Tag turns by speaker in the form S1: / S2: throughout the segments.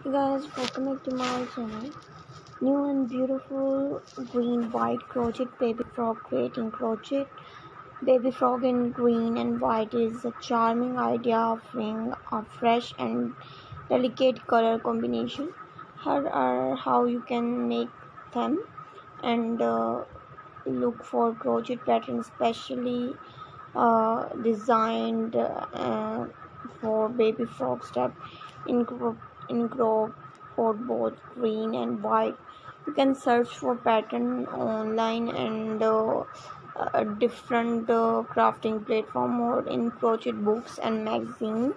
S1: Hey guys, welcome back to my channel. New and beautiful green white crochet baby frog. Creating crochet baby frog in green and white is a charming idea, offering a fresh and delicate color combination. Here are how you can make them, and look for crochet patterns specially designed for baby frog step in group for both green and white. You can search for pattern online and different crafting platform or in crochet books and magazine.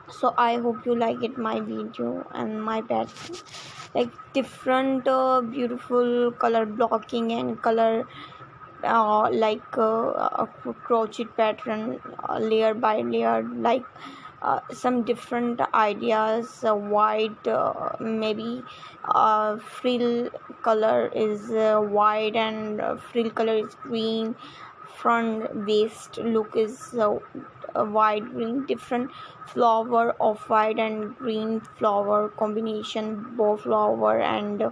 S1: So I hope you like it my video and my pattern, like different beautiful color blocking and color crochet pattern, layer by layer, like some different ideas. White, maybe frill color is white and frill color is green. Front waist look is white green. Different flower of white and green flower combination, bow flower and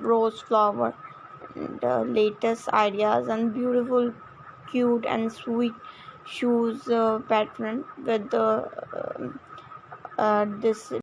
S1: rose flower. The latest ideas and beautiful, cute and sweet shoes pattern with the this